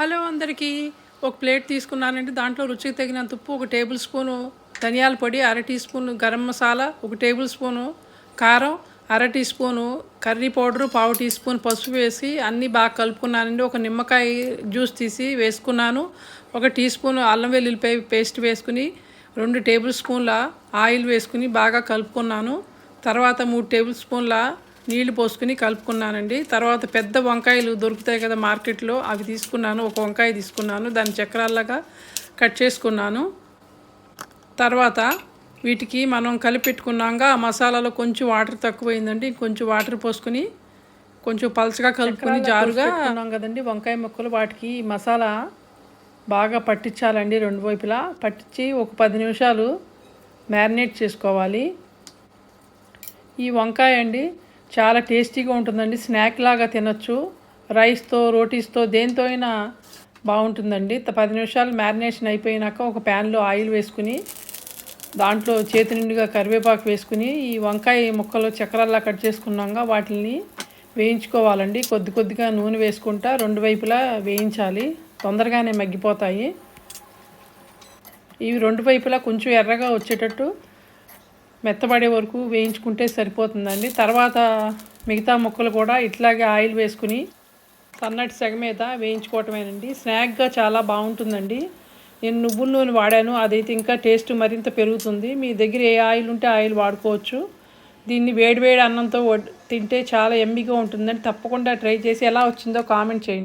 Hello అందరికీ. ఒక plate తీసుకున్నానండి. దాంట్లో రుచికి తగినంత ఉప్పు, ఒక టేబుల్ స్పూను ధనియాల పొడి, అర టీ స్పూను గరం మసాలా, ఒక టేబుల్ స్పూను కారం, అర టీ స్పూను కర్రీ పౌడరు, పావు టీ స్పూన్ పసుపు వేసి అన్నీ బాగా కలుపుకున్నానండి. ఒక నిమ్మకాయ జ్యూస్ తీసి వేసుకున్నాను. ఒక టీ స్పూన్ అల్లం వెల్లుల్లిపాయ పేస్ట్ వేసుకుని 2 టేబుల్ స్పూన్ల ఆయిల్ వేసుకుని బాగా కలుపుకున్నాను. తర్వాత 3 టేబుల్ స్పూన్ల నీళ్లు పోసుకుని కలుపుకున్నానండి. తర్వాత పెద్ద వంకాయలు దొరుకుతాయి కదా మార్కెట్లో, అవి తీసుకున్నాను. ఒక వంకాయ తీసుకున్నాను, దాన్ని చక్రాల్లాగా కట్ చేసుకున్నాను. తర్వాత వీటికి మనం కలిపెట్టుకున్నాక ఆ మసాలాలో కొంచెం వాటర్ తక్కువైందండి. కొంచెం వాటర్ పోసుకుని కొంచెం పలచగా కలుపుకొని జారుగా ఉన్నాం కదండి వంకాయ ముక్కలు. వాటికి మసాలా బాగా పట్టించాలండి. 2 వైపులా పట్టించి ఒక 10 నిమిషాలు మ్యారినేట్ చేసుకోవాలి. ఈ వంకాయ అండి చాలా టేస్టీగా ఉంటుందండి. స్నాక్ లాగా తినొచ్చు. రైస్తో, రోటీస్తో, దేంతో అయినా బాగుంటుందండి. 10 నిమిషాలు మ్యారినేషన్ అయిపోయినాక ఒక ప్యాన్లో ఆయిల్ వేసుకుని దాంట్లో చేతి నిండుగా కరివేపాకు వేసుకుని ఈ వంకాయ ముక్కలు చక్రాల్లా కట్ చేసుకున్నాక వాటిని వేయించుకోవాలండి. కొద్దిగా నూనె వేసుకుంటా 2 వైపులా వేయించాలి. తొందరగానే మగ్గిపోతాయి. ఇవి 2 వైపులా కొంచెం ఎర్రగా వచ్చేటట్టు మెత్తబడే వరకు వేయించుకుంటే సరిపోతుందండి. తర్వాత మిగతా ముక్కలు కూడా ఇట్లాగే ఆయిల్ వేసుకుని సన్నటి సెగ మీద వేయించుకోవటమేనండి. స్నాక్గా చాలా బాగుంటుందండి. నేను నువ్వుల నూనె వాడాను, అదైతే ఇంకా టేస్ట్ మరింత పెరుగుతుంది. మీ దగ్గర ఏ ఆయిల్ ఉంటే ఆయిల్ వాడుకోవచ్చు. దీన్ని వేడివేడి అన్నంతో తింటే చాలా యమ్మీగా ఉంటుందండి. తప్పకుండా ట్రై చేసి ఎలా వచ్చిందో కామెంట్ చేయండి.